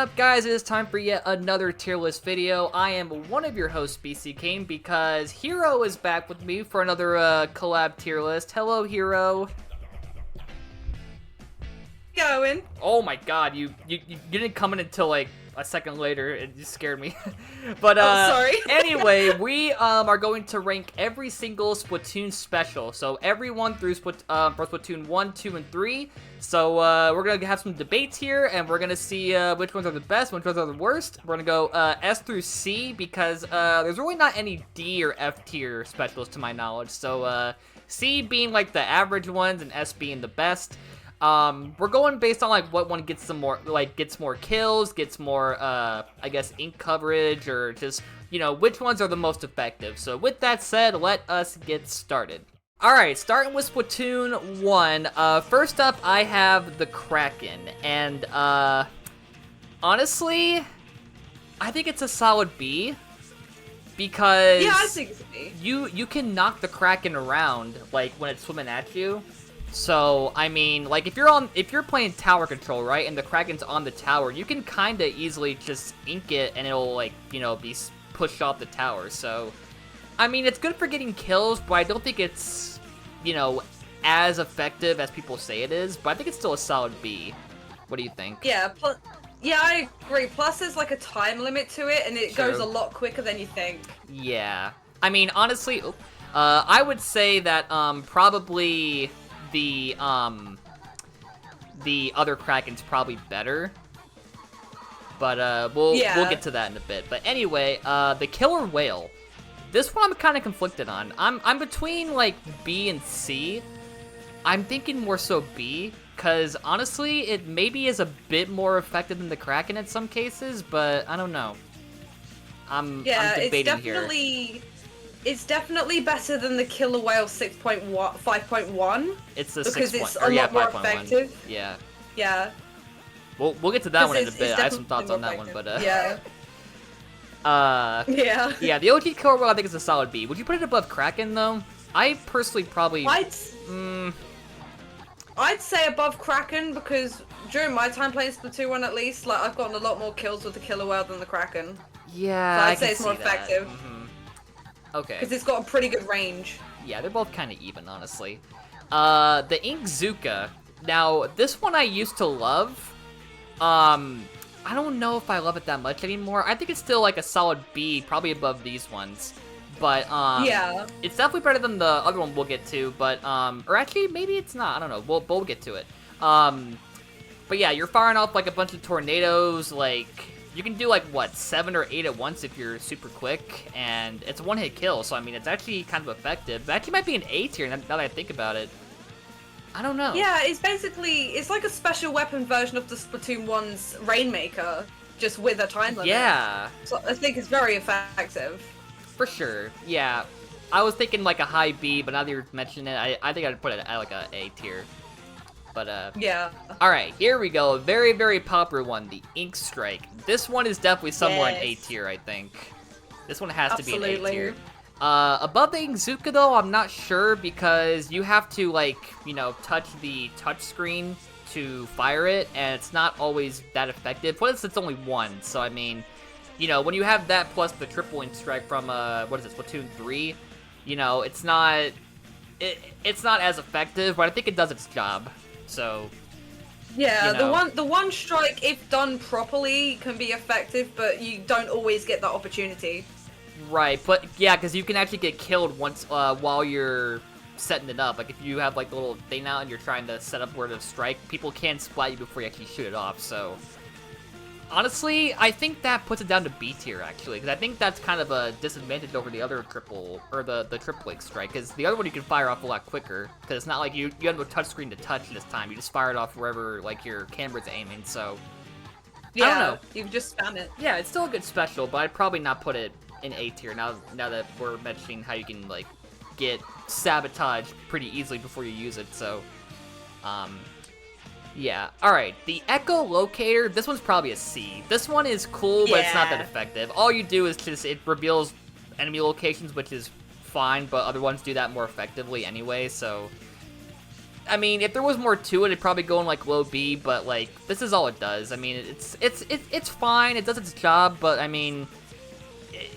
up, guys? It is time for yet another tier list video. I am one of your hosts, BC Kane, because Hero is back with me for another collab tier list. Hello, Hero. Going. Oh my god, you didn't come in until like a second later. It just scared me. But sorry. Anyway, we are going to rank every single Splatoon special. So everyone through for Splatoon 1, 2, and 3. So we're gonna have some debates here, and we're gonna see which ones are the best, which ones are the worst. We're gonna go S through C because there's really not any D or F tier specials to my knowledge. So C being like the average ones, and S being the best. We're going based on like what one gets some more, like gets more kills, gets more, I guess ink coverage, or just, you know, which ones are the most effective. So with that said, let us get started. Alright, starting with Splatoon 1, first up I have the Kraken, and, honestly, I think it's a solid B, because Yeah, I think it's a B. you can knock the Kraken around, like, when it's swimming at you. So, I mean, like, if you're playing tower control, right, and the Kraken's on the tower, you can kinda easily just ink it, and it'll, like, you know, be pushed off the tower. So, I mean, it's good for getting kills, but I don't think it's, you know, as effective as people say it is, but I think it's still a solid B. What do you think? Yeah, I agree. Plus, there's like a time limit to it, and it goes a lot quicker than you think. Yeah. I mean, honestly, I would say that, probably the other Kraken's probably better, but we'll get to that in a bit. But anyway, the Killer Whale, this one I'm kind of conflicted on. I'm between like B and C. I'm thinking more so B, because honestly it maybe is a bit more effective than the Kraken in some cases, but I don't know. I'm debating here. It's definitely better than the Killer Whale 5.1. It's the because 6. it's a lot more 5.1. effective. Yeah. Yeah. We'll get to that one in a bit. I have some thoughts on that one, but yeah. Yeah, the OG Killer Whale I think is a solid B. Would you put it above Kraken though? I personally probably I'd say above Kraken, because during my time playing Splatoon 1 at least, like I've gotten a lot more kills with the Killer Whale than the Kraken. Yeah, so I'd say it's more effective. Okay. Because it's got a pretty good range. Yeah, they're both kind of even, honestly. The Inkzooka. Now, this one I used to love. I don't know if I love it that much anymore. I think it's still like a solid B, probably above these ones. But, yeah. It's definitely better than the other one we'll get to, but, or actually, maybe it's not. I don't know. We'll get to it. But yeah, you're firing off like a bunch of tornadoes, like, you can do like, what, 7 or 8 at once if you're super quick, and it's a one-hit kill, so I mean, it's actually kind of effective. It actually might be an A tier now that I think about it. I don't know. Yeah, it's like a special weapon version of the Splatoon 1's Rainmaker, just with a time limit. Yeah. So I think it's very effective. For sure, yeah. I was thinking like a high B, but now that you're mentioning it, I think I'd put it at like a A tier. But, yeah. Alright, here we go. A very, very popular one, the Ink Strike. This one is definitely somewhere in A tier, I think. This one has to be an A tier. Above the Inkzooka, though, I'm not sure, because you have to, like, you know, touch the touchscreen to fire it, and it's not always that effective. Plus, it's only one, so I mean, you know, when you have that plus the triple Ink Strike from, what is it, Splatoon 3, you know, it's not as effective, but I think it does its job. So, yeah, you know. the one strike, if done properly, can be effective, but you don't always get that opportunity. Right, but yeah, because you can actually get killed once while you're setting it up. Like if you have like the little thing out and you're trying to set up where to strike, people can splat you before you actually shoot it off. So honestly, I think that puts it down to B tier actually, because I think that's kind of a disadvantage over the other triple, or the triple Ink Strike, because the other one you can fire off a lot quicker, because it's not like you have no touchscreen to touch this time. You just fire it off wherever like your camera's aiming. So yeah, I don't know. You can just spam it. Yeah, it's still a good special, but I'd probably not put it in A tier now that we're mentioning how you can like get sabotaged pretty easily before you use it. So yeah. Alright, the Echo Locator, this one's probably a C. This one is cool, but it's not that effective. All you do is just, it reveals enemy locations, which is fine, but other ones do that more effectively anyway, so I mean, if there was more to it, it'd probably go in like low B, but like this is all it does. I mean, it's fine. It does its job, but I mean,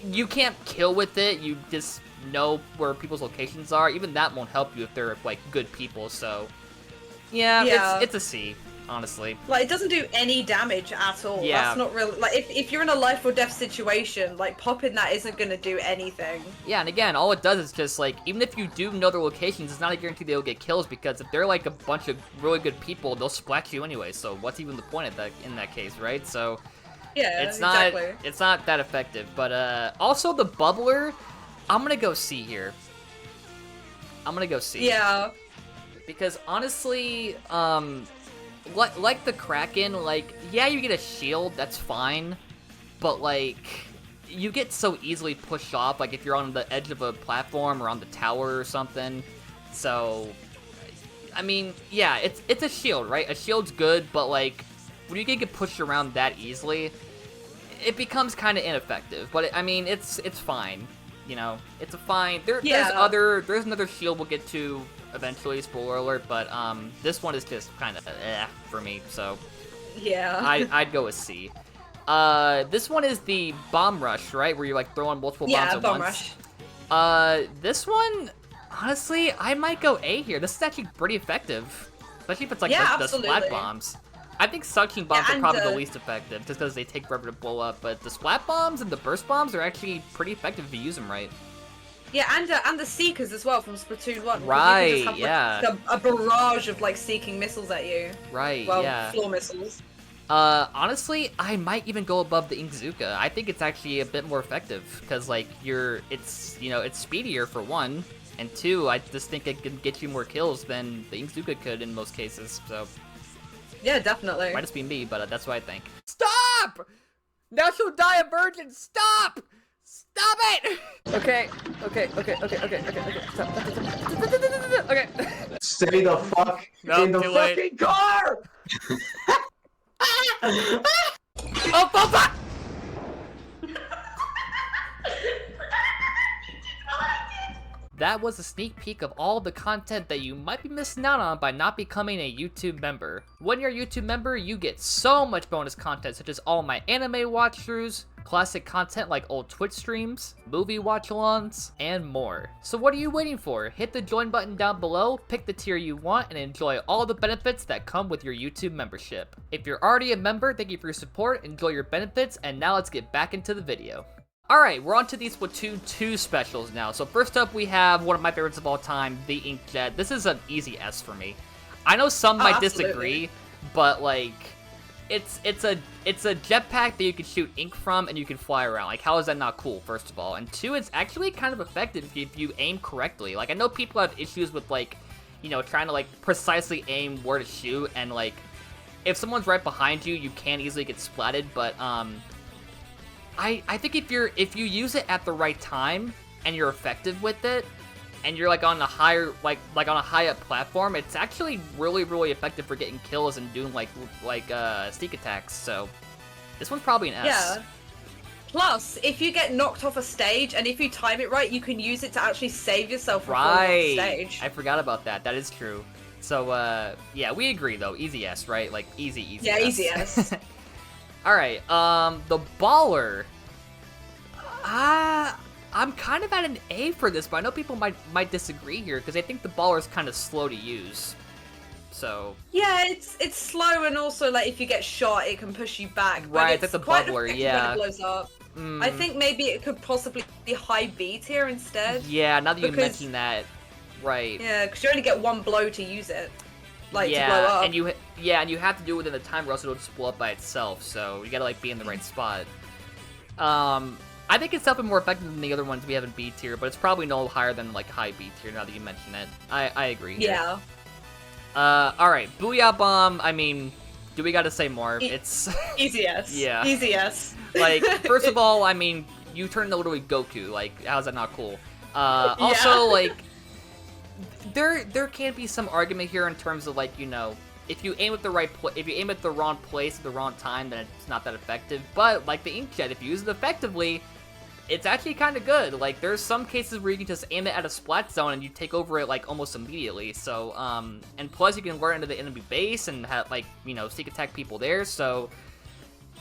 you can't kill with it. You just know where people's locations are. Even that won't help you if they're like good people. So yeah. It's a C, honestly. Like, it doesn't do any damage at all. Yeah. That's not really, like, if you're in a life or death situation, like, popping that isn't gonna do anything. Yeah, and again, all it does is just, like, even if you do know their locations, it's not a guarantee they'll get kills, because if they're, like, a bunch of really good people, they'll splat you anyway, so what's even the point of that in that case, right? So, yeah, it's not that effective, but, also the bubbler, I'm gonna go C here. I'm gonna go C. Yeah. Because, honestly, like the Kraken, like, yeah, you get a shield, that's fine, but, like, you get so easily pushed off, like, if you're on the edge of a platform or on the tower or something, so, I mean, yeah, it's a shield, right? A shield's good, but, like, when you get pushed around that easily, it becomes kind of ineffective, but, I mean, it's fine, you know? It's a fine, there's another shield we'll get to eventually, spoiler alert, but this one is just kind of for me, so yeah. I'd go with C. This one is the bomb rush, right, where you're like throwing multiple bombs at bomb once. rush. This one, honestly, I might go A here. This is actually pretty effective, especially if it's like the splat bombs. I think suction bombs are probably the least effective, just because they take forever to blow up, but the splat bombs and the burst bombs are actually pretty effective if you use them right. Yeah, and the Seekers as well from Splatoon 1. Right, you can just have, like, a barrage of, like, seeking missiles at you. Right, well, yeah. Floor missiles. Honestly, I might even go above the Inkzuka. I think it's actually a bit more effective, because, like, it's speedier for one, and two, I just think it can get you more kills than the Inkzuka could in most cases, so. Yeah, definitely. Might just be me, but that's what I think. Stop! Now she'll die a virgin, stop! Stop it! Okay. Stop. Okay. Stay the fuck in the fucking car! Oh, fuck! That was a sneak peek of all the content that you might be missing out on by not becoming a YouTube member. When you're a YouTube member, you get so much bonus content, such as all my anime watch-throughs, classic content like old Twitch streams, movie watch-alongs, and more. So what are you waiting for? Hit the join button down below, pick the tier you want, and enjoy all the benefits that come with your YouTube membership. If you're already a member, thank you for your support, enjoy your benefits, and now let's get back into the video. Alright, we're on to these Splatoon 2 specials now. So first up, we have one of my favorites of all time, the Inkjet. This is an easy S for me. I know some might disagree, but like, it's a jetpack that you can shoot ink from and you can fly around. Like, how is that not cool, first of all? And two, it's actually kind of effective if you aim correctly. Like, I know people have issues with, like, you know, trying to, like, precisely aim where to shoot, and, like, if someone's right behind you, you can easily get splatted, but, I think if you use it at the right time and you're effective with it, and you're like on a higher on a high up platform, it's actually really effective for getting kills and doing like sneak attacks. So this one's probably an S. Yeah. Plus, if you get knocked off a stage and if you time it right, you can use it to actually save yourself from falling off the stage. I forgot about that. That is true. So yeah, we agree though. Easy S, right? Like easy. Yeah, S. easy S. All right, the baller. I'm kind of at an A for this, but I know people might disagree here because I think the baller is kind of slow to use. So yeah, it's slow, and also like if you get shot, it can push you back. But right, that's the bubbler. Yeah, when it blows up. I think maybe it could possibly be high B tier instead. Yeah, now that you mention that, right? Yeah, because you only get one blow to use it. Like, yeah, to blow up. and you have to do it within the timer, or else it'll just blow up by itself. So you gotta like be in the right spot. I think it's definitely more effective than the other ones we have in B tier, but it's probably no higher than like high B tier now that you mention it. I agree. Yeah. All right, Booyah Bomb. I mean, do we gotta say more? It's easy S. Yeah. Easy S. Like, first of all, I mean, you turn into literally Goku. Like, how's that not cool? Also, like, there can be some argument here in terms of like, you know, if you aim at the if you aim at the wrong place at the wrong time, then it's not that effective. But like the Inkjet, if you use it effectively, it's actually kind of good. Like, there's some cases where you can just aim it at a splat zone and you take over it, like, almost immediately. So, and plus you can lure into the enemy base and have, like, you know, sneak attack people there. So,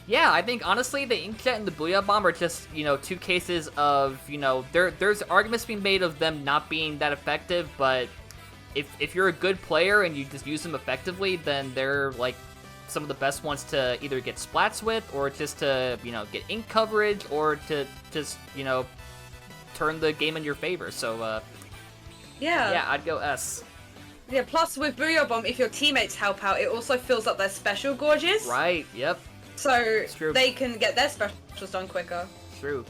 yeah, I think, honestly, the Inkjet and the Booyah Bomb are just, you know, two cases of, you know, there's arguments being made of them not being that effective, but if you're a good player and you just use them effectively, then they're, like, some of the best ones to either get splats with, or just to, you know, get ink coverage, or to just, you know, turn the game in your favor. So, yeah, I'd go S. Yeah, plus with Booyah Bomb, if your teammates help out, it also fills up their special gorges. Right, yep. So they can get their specials done quicker. True.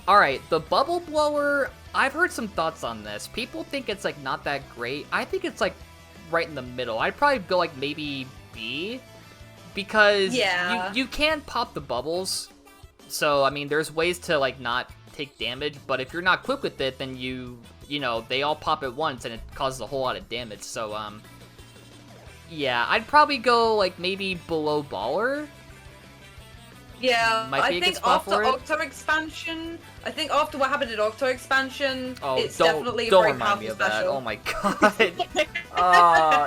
Alright, the Bubble Blower, I've heard some thoughts on this. People think it's, like, not that great. I think it's, like, right in the middle. I'd probably go, like, maybe B, because you can pop the bubbles, so I mean there's ways to like not take damage, but if you're not quick with it, then you know, they all pop at once and it causes a whole lot of damage. So yeah, I'd probably go like maybe below Baller. Yeah, I think after Octo Expansion, I think after what happened in Octo Expansion, it's definitely a don't very remind me powerful of that. special. Oh my god.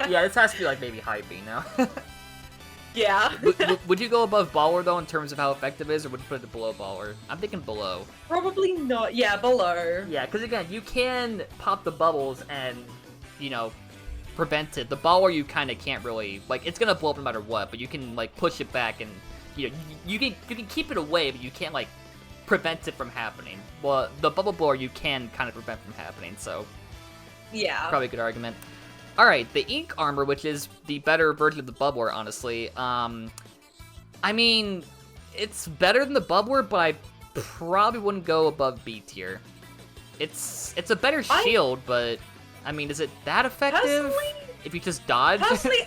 Yeah, this has to be like maybe high B now. Yeah. Would you go above Baller though in terms of how effective it is, or would you put it below Baller? I'm thinking below. Probably not. Yeah, below. Yeah, because again, you can pop the bubbles and, you know, prevent it. The Baller you kind of can't really, like, it's gonna blow up no matter what, but you can like push it back and, you know, you can keep it away, but you can't like prevent it from happening. Well, the Bubble Blower you can kind of prevent from happening, so yeah, probably a good argument. All right, the Ink Armor, which is the better version of the Bubbler, honestly. I mean, it's better than the Bubbler, but I probably wouldn't go above B tier. It's a better shield, but I mean, is it that effective if you just dodge? Personally,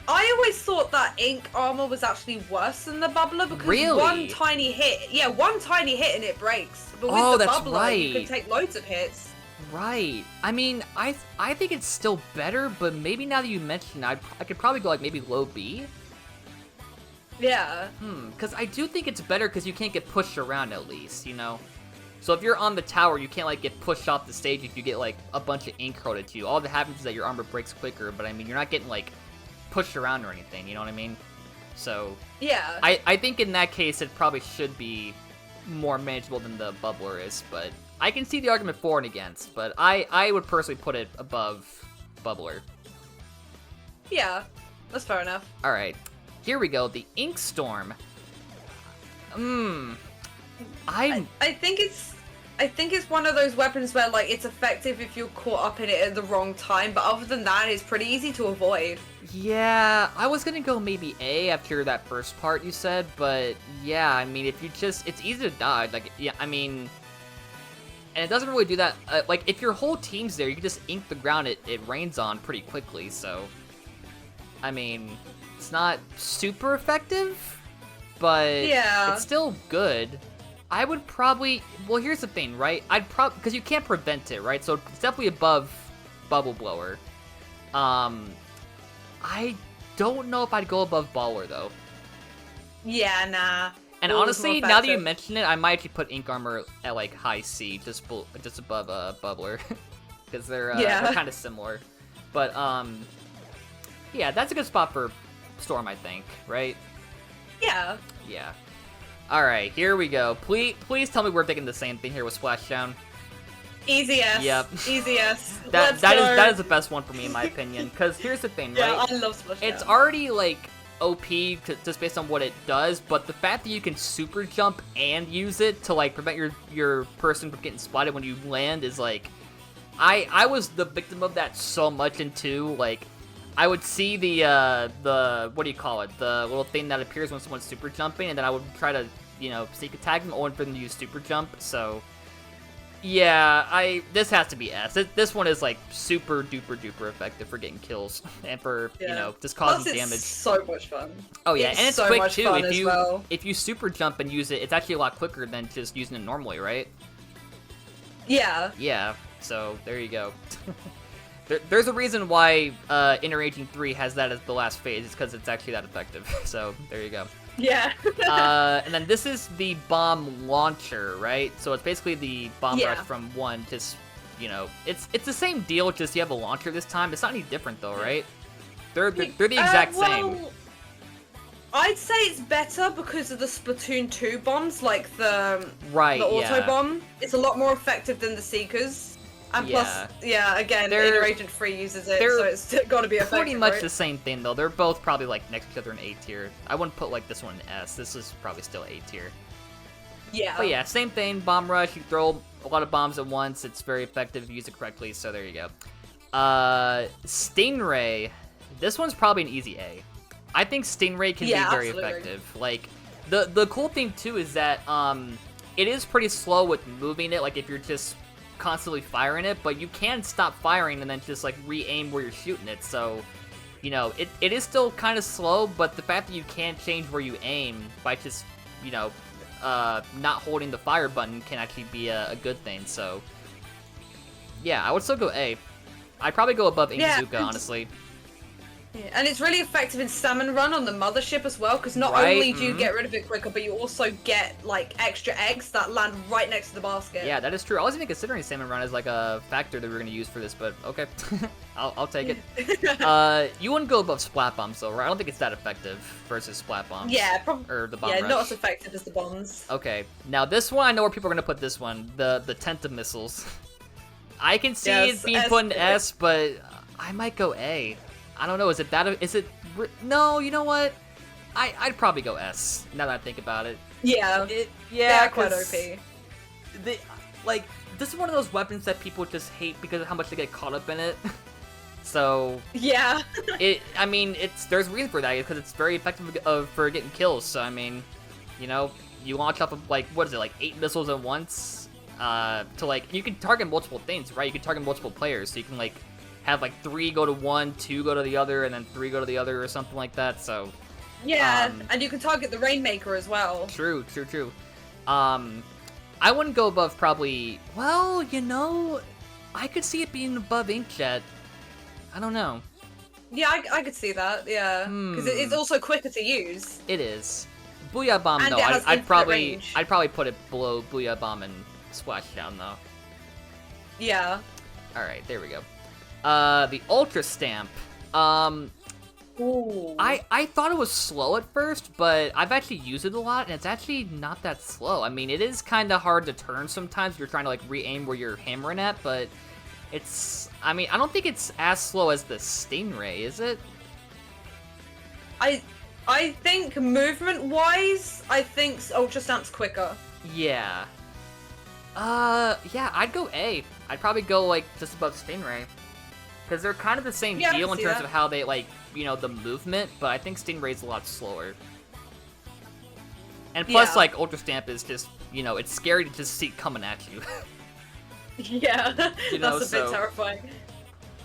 I always thought that Ink Armor was actually worse than the Bubbler because one tiny hit and it breaks. But with the Bubbler, you can take loads of hits. Right. I mean, I think it's still better, but maybe now that you mention it, I could probably go like maybe low B. Yeah. Because I do think it's better because you can't get pushed around at least, you know? So if you're on the tower, you can't like get pushed off the stage if you get like a bunch of ink hurled at you. All that happens is that your armor breaks quicker, but I mean, you're not getting like pushed around or anything, you know what I mean? So yeah, I think in that case it probably should be more manageable than the Bubbler is, but I can see the argument for and against, but I would personally put it above Bubbler. Yeah, that's fair enough. Alright, here we go, the Ink Storm. I think it's one of those weapons where like it's effective if you're caught up in it at the wrong time, but other than that, it's pretty easy to avoid. Yeah, I was gonna go maybe A after that first part you said, but yeah, I mean, if you just, it's easy to dodge, like, yeah, I mean, and it doesn't really do that, like, if your whole team's there, you can just ink the ground it rains on pretty quickly, so, I mean, it's not super effective, but yeah, it's still good. I would probably, well, here's the thing, right? I'd probably, because you can't prevent it, right? So it's definitely above Bubble Blower. I don't know if I'd go above Baller, though. Yeah, nah. And honestly, now that you mention it, I might actually put Ink Armor at, like, high C, just above Bubbler. Because they're kind of similar. But, yeah, that's a good spot for Storm, I think, right? Yeah. Yeah. Alright, here we go. Please tell me we're thinking the same thing here with Splashdown. Easy S. Yep. Easy S. That is the best one for me, in my opinion. Because here's the thing, right? Yeah, I love Splashdown. It's already, like, OP just based on what it does, but the fact that you can super jump and use it to, like, prevent your person from getting spotted when you land is, like... I was the victim of that so much in 2, like... I would see the what do you call it? The little thing that appears when someone's super jumping, and then I would try to, you know, sneak attack them, only for them to use super jump, so... Yeah, this has to be S. This one is, like, super duper duper effective for getting kills, and for, you know, just causing Plus, damage. It's so much fun. Oh yeah, and it's so quick much too. Fun If you super jump and use it, it's actually a lot quicker than just using it normally, right? Yeah. Yeah, so there you go. There's a reason why Interaging 3 has that as the last phase, it's because it's actually that effective. So there you go. Yeah. And then this is the bomb launcher, right? So it's basically the bomb rush from 1, just, you know, it's the same deal, just you have a launcher this time. It's not any different though, right? They're the exact same. I'd say it's better because of the Splatoon 2 bombs, like the auto bomb. It's a lot more effective than the Seekers. And plus, again, Inner Agent 3 uses it, so it's got to be effective, pretty much the same thing, though. They're both probably, like, next to each other in A tier. I wouldn't put, like, this one in S. This is probably still A tier. Yeah. But yeah, same thing. Bomb rush. You throw a lot of bombs at once. It's very effective if you use it correctly, so there you go. Stingray. This one's probably an easy A. I think Stingray can be very effective. Like, the cool thing, too, is that, it is pretty slow with moving it, like, if you're just constantly firing it, but you can stop firing and then just like re-aim where you're shooting it, so you know it is still kind of slow, but the fact that you can change where you aim by just, you know, not holding the fire button can actually be a good thing. So yeah, I would still go A. I'd probably go above Inkazuka, honestly. Yeah, and it's really effective in Salmon Run on the mothership as well, because not only do you get rid of it quicker, but you also get, like, extra eggs that land right next to the basket. Yeah, that is true. I wasn't even considering Salmon Run as, like, a factor that we were going to use for this, but okay. I'll take it. You wouldn't go above Splat Bombs, though, right? I don't think it's that effective versus Splat Bombs. Yeah, probably. Or the Bomb Rush. Not as effective as the bombs. Okay, now this one, I know where people are going to put this one. The Tenta Missiles. I can see it being put in S, but I might go A. I don't know, is it no, you know what? I'd probably go S, now that I think about it. Yeah. Yeah, quite OP. Like, this is one of those weapons that people just hate because of how much they get caught up in it. So... Yeah. I mean, there's a reason for that, because it's very effective for getting kills, so I mean, you know, you launch off of, like, what is it, like 8 missiles at once? To, like, you can target multiple things, right? You can target multiple players, so you can, like, have like 3 go to one, 2 go to the other, and then 3 go to the other, or something like that. So yeah, and you can target the Rainmaker as well. True. I wouldn't go above probably. Well, you know, I could see it being above Inkjet. I don't know. Yeah, I could see that. Yeah, because it's also quicker to use. It is. Booyah Bomb, and no, I'd probably put it below Booyah Bomb and Splashdown though. Yeah. All right, there we go. The Ultra Stamp. Ooh. I thought it was slow at first, but I've actually used it a lot, and it's actually not that slow. I mean, it is kind of hard to turn sometimes if you're trying to, like, re-aim where you're hammering at, but it's... I mean, I don't think it's as slow as the Stingray, is it? I think movement-wise, I think Ultra Stamp's quicker. Yeah. Yeah, I'd go A. I'd probably go, like, just above Stingray. Because they're kind of the same deal in terms of how they, like, you know, the movement, but I think Stingray's a lot slower. And plus, like, Ultra Stamp is just, you know, it's scary to just see it coming at you. Yeah, you know, that's a bit terrifying.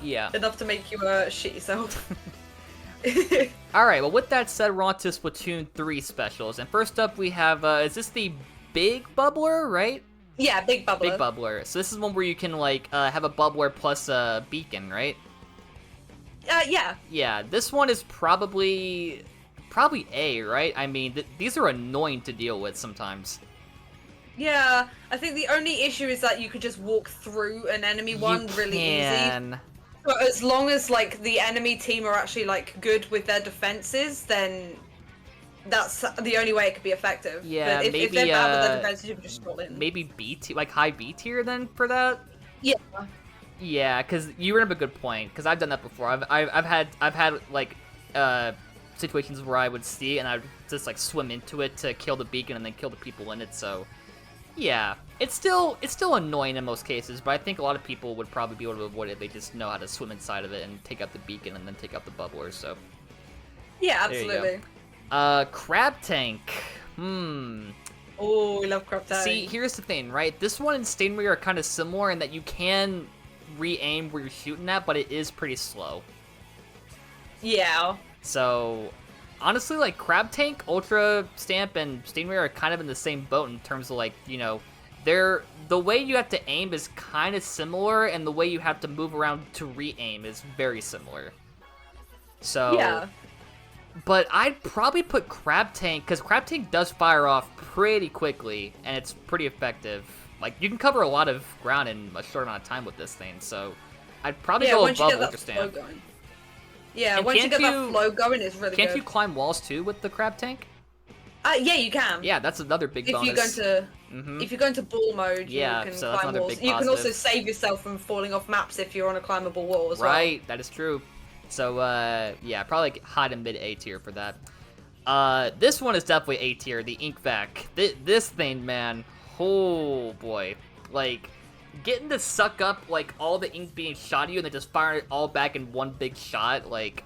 Yeah. Enough to make you shit yourself. Alright, well, with that said, we're on to Splatoon 3 specials. And first up, we have, is this the Big Bubbler, right? Yeah, Big Bubbler. Big Bubbler. So this is one where you can, like, have a Bubbler plus a beacon, right? Yeah. Yeah, this one is probably A, right? I mean, these are annoying to deal with sometimes. Yeah, I think the only issue is that you could just walk through an enemy one really easy. But as long as, like, the enemy team are actually, like, good with their defenses, then that's the only way it could be effective. Yeah, but if they're bad with their defenses, you can just roll in. Maybe B tier, like high B tier then for that. Yeah. Yeah, because you bring up a good point. Because I've done that before. I've had like situations where I would see it and I would just like swim into it to kill the beacon and then kill the people in it. So yeah, it's still annoying in most cases, but I think a lot of people would probably be able to avoid it. They just know how to swim inside of it and take out the beacon and then take out the bubbler. So yeah, absolutely. Crab Tank. Oh, we love Crab Tank. See, here's the thing, right? This one and Stingray are kind of similar in that you can re-aim where you're shooting at, but it is pretty slow. Yeah. So, honestly, like, Crab Tank, Ultra Stamp, and Stingray are kind of in the same boat in terms of, like, you know, the way you have to aim is kind of similar, and the way you have to move around to re-aim is very similar. So, But I'd probably put Crab Tank, because Crab Tank does fire off pretty quickly, and it's pretty effective. Like, you can cover a lot of ground in a short amount of time with this thing, so I'd probably go above Ultra Stamp. Yeah, and once you get that flow going, it's really good. Can't you climb walls too with the Crab Tank? Yeah, you can. Yeah, that's another big bonus. If you go into ball mode, you can climb walls. You can also save yourself from falling off maps if you're on a climbable wall as well. Right, that is true. So, yeah, probably like high to mid A tier for that. This one is definitely A tier, the Ink Vac. This thing, man, oh boy. Like, getting to suck up, like, all the ink being shot at you and then just firing it all back in one big shot, like,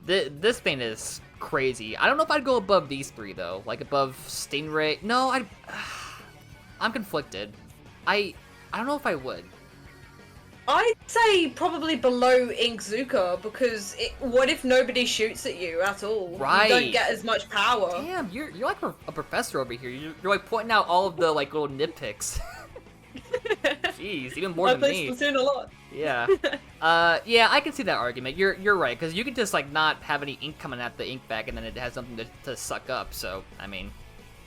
this thing is crazy. I don't know if I'd go above these three, though. Like, above Stingray. No, I'm conflicted. I don't know if I would. I'd say probably below Inkzooka, because what if nobody shoots at you at all? Right. You don't get as much power. Damn, you're like a professor over here. You're like pointing out all of the like little nitpicks. Jeez, even more than me. I play Splatoon a lot. Yeah. Yeah, I can see that argument. You're right, because you can just like not have any ink coming at the Ink Vac and then it has something to suck up. So I mean,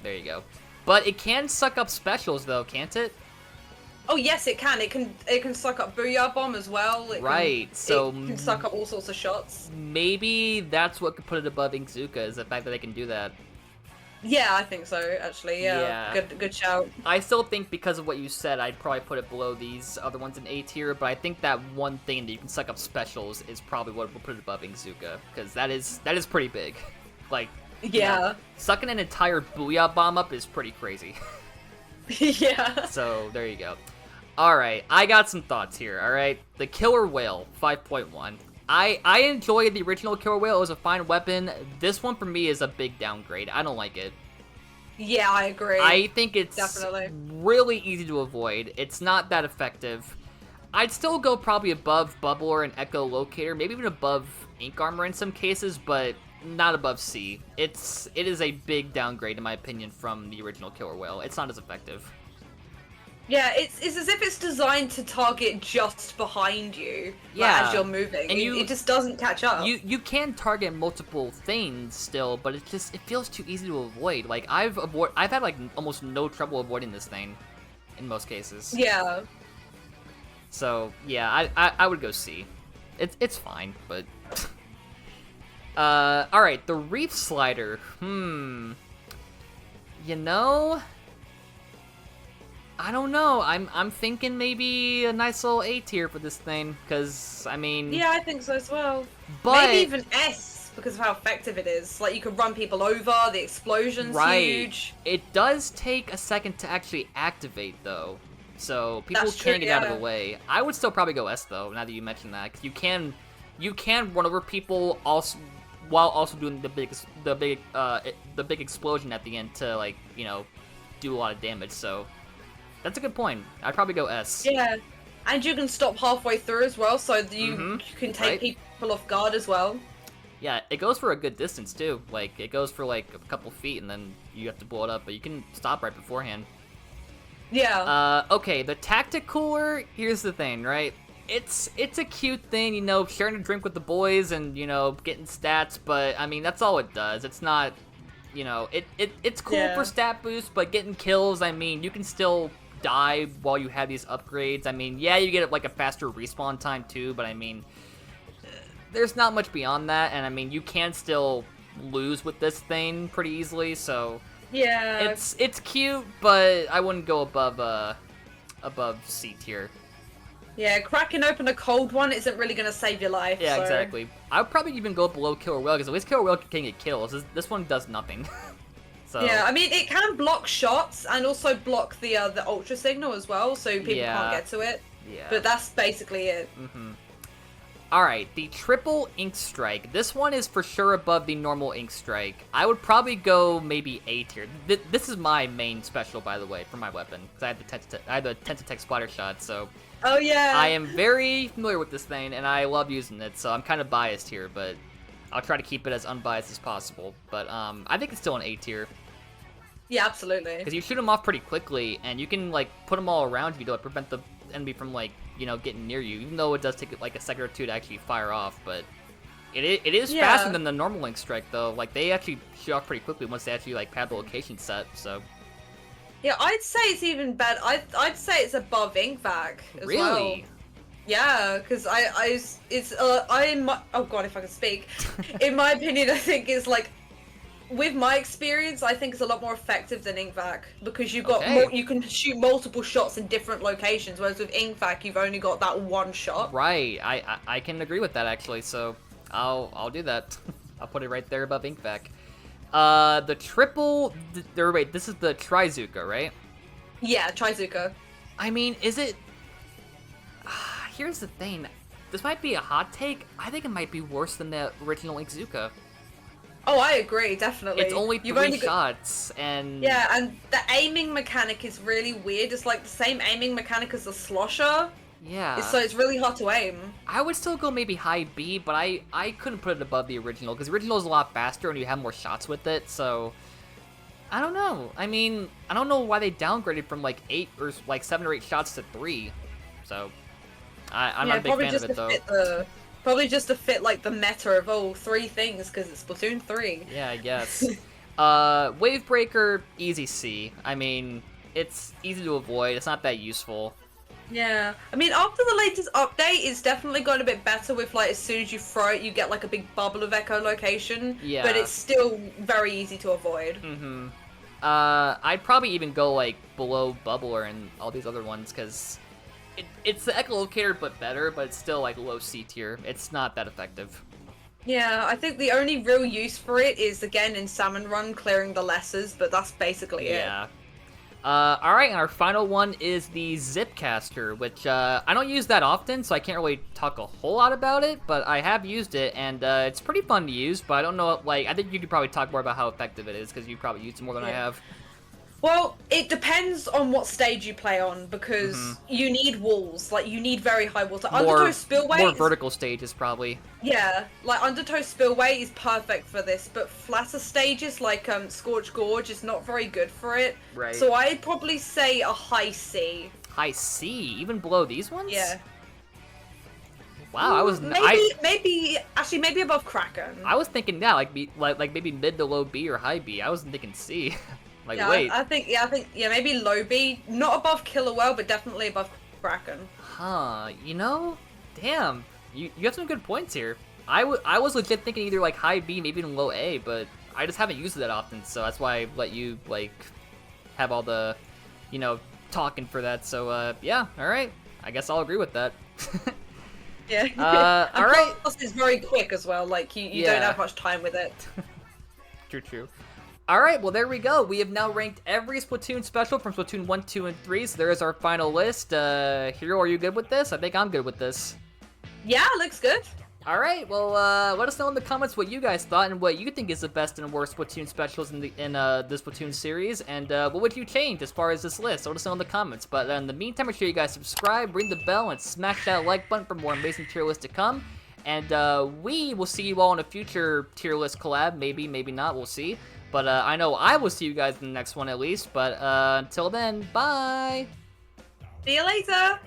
there you go. But it can suck up specials though, can't it? Oh yes, it can. It can suck up Booyah Bomb as well. Right. So it can suck up all sorts of shots. Maybe that's what could put it above Inkzooka, is the fact that they can do that. Yeah, I think so. Actually, yeah. Good shout. I still think because of what you said, I'd probably put it below these other ones in A tier. But I think that one thing that you can suck up specials is probably what will put it above Inkzooka, because that is pretty big. Like, yeah, sucking an entire Booyah Bomb up is pretty crazy. Yeah. So there you go. Alright, I got some thoughts here, alright? The Killer Whale, 5.1. I enjoyed the original Killer Whale. It was a fine weapon. This one, for me, is a big downgrade. I don't like it. Yeah, I agree. I think it's definitely really easy to avoid. It's not that effective. I'd still go probably above Bubbler and Echo Locator, maybe even above Ink Armor in some cases, but not above C. It is a big downgrade, in my opinion, from the original Killer Whale. It's not as effective. Yeah, it's as if it's designed to target just behind you as you're moving. And it just doesn't catch up. You can target multiple things still, but it feels too easy to avoid. Like I've had like almost no trouble avoiding this thing in most cases. Yeah. So yeah, I would go C. It's fine, but all right, the Reef Slider. You know, I don't know. I'm thinking maybe a nice little A tier for this thing, because I mean. Yeah, I think so as well. But maybe even S, because of how effective it is. Like you can run people over. The explosion's huge. It does take a second to actually activate though, so people can get out of the way. I would still probably go S though. Now that you mention that, because you can run over people also while also doing the big explosion at the end to, like, you know, do a lot of damage. So. That's a good point. I'd probably go S. Yeah, and you can stop halfway through as well, so you can take people off guard as well. Yeah, it goes for a good distance too. Like, it goes for like a couple feet, and then you have to blow it up, but you can stop right beforehand. Yeah. Okay, the Tactic Cooler, here's the thing, right? It's a cute thing, you know, sharing a drink with the boys and, you know, getting stats, but, I mean, that's all it does. It's not, you know, it's cool for stat boost, but getting kills, I mean, you can still die while you have these upgrades. I mean, yeah, you get like a faster respawn time too, but I mean, there's not much beyond that, and I mean, you can still lose with this thing pretty easily, so yeah, it's cute, but I wouldn't go above C tier. Yeah, cracking open a cold one isn't really gonna save your life. Yeah, so. exactly. I would probably even go below Killer Whale, because at least Killer Whale can get kills. This one does nothing. So. Yeah, I mean, it can block shots and also block the ultra signal as well, so people can't get to it. Yeah. But that's basically it. Alright, the Triple Ink Strike. This one is for sure above the normal Ink Strike. I would probably go maybe A tier. This is my main special, by the way, for my weapon, because I have the Tensitech Splatter Shot, so. Oh, yeah. I am very familiar with this thing, and I love using it, so I'm kind of biased here, but I'll try to keep it as unbiased as possible, but I think it's still an A tier. Yeah, absolutely. Because you shoot them off pretty quickly, and you can, like, put them all around you to, like, prevent the enemy from, like, you know, getting near you, even though it does take, like, a second or two to actually fire off, but It is Yeah. faster than the normal Link Strike, though. Like, they actually shoot off pretty quickly once they actually, like, have the location set, so... Yeah, I'd say it's even better. I'd say it's above Inkvac as well. Really? Yeah, because oh god, if I could speak. In my opinion, I think it's like, with my experience, I think it's a lot more effective than Inkvac because you've got you can shoot multiple shots in different locations, whereas with Inkvac, you've only got that one shot. Right, I can agree with that, actually, so I'll do that. I'll put it right there above Inkvac. The triple... Wait, this is the Trizuka, right? Yeah, Trizuka. I mean, is it... Here's the thing. This might be a hot take. I think it might be worse than the original Inkzuka. Oh, I agree, definitely. It's only three shots, and... Yeah, and the aiming mechanic is really weird. It's like the same aiming mechanic as the Slosher. Yeah. So it's really hard to aim. I would still go maybe high B, but I couldn't put it above the original, because the original is a lot faster and you have more shots with it, so... I don't know. I mean, I don't know why they downgraded from like 8 or like 7 or 8 shots to 3. So, I'm not a big fan of it, though. Probably just to fit like the meta of all 3 things, because it's Splatoon 3. Yeah, I guess. Wavebreaker, easy C. I mean, it's easy to avoid. It's not that useful. Yeah, I mean, after the latest update, it's definitely got a bit better with, like, as soon as you throw it, you get, like, a big bubble of echolocation. Yeah. But it's still very easy to avoid. Mm-hmm. I'd probably even go, like, below Bubbler and all these other ones, because it's the echolocator, but better, but it's still, like, low C tier. It's not that effective. Yeah, I think the only real use for it is, again, in Salmon Run, clearing the lessers, but that's basically it. Yeah. Alright, and our final one is the Zipcaster, which, I don't use that often, so I can't really talk a whole lot about it, but I have used it, and, it's pretty fun to use, but I don't know, like, I think you could probably talk more about how effective it is, because you probably used it more than I have. Well, it depends on what stage you play on, because you need walls. Like, you need very high walls. Like, Undertow Spillway more vertical stages, probably. Yeah, like, Undertow Spillway is perfect for this, but flatter stages, like, Scorched Gorge is not very good for it. Right. So I'd probably say a high C. High C? Even below these ones? Yeah. Wow, I was... Maybe above Kraken. I was thinking, yeah, like maybe mid to low B or high B. I wasn't thinking C. Like, yeah, wait. I think maybe low B, not above Killer Whale, but definitely above Kraken. Huh, you know, damn, you have some good points here. I was legit thinking either like high B, maybe even low A, but I just haven't used it that often, so that's why I let you like have all the, you know, talking for that. So yeah, all right, I guess I'll agree with that. Yeah. All right. Plus, it's very quick as well. Like you don't have much time with it. True. Alright, well there we go. We have now ranked every Splatoon special from Splatoon 1, 2, and 3, so there is our final list. Hero, are you good with this? I think I'm good with this. Yeah, looks good. Alright, well, let us know in the comments what you guys thought and what you think is the best and worst Splatoon specials in the Splatoon series, and what would you change as far as this list? Let us know in the comments. But in the meantime, make sure you guys subscribe, ring the bell, and smash that like button for more amazing tier lists to come. And we will see you all in a future tier list collab. Maybe, maybe not, we'll see. But I know I will see you guys in the next one at least. But until then, bye! See you later!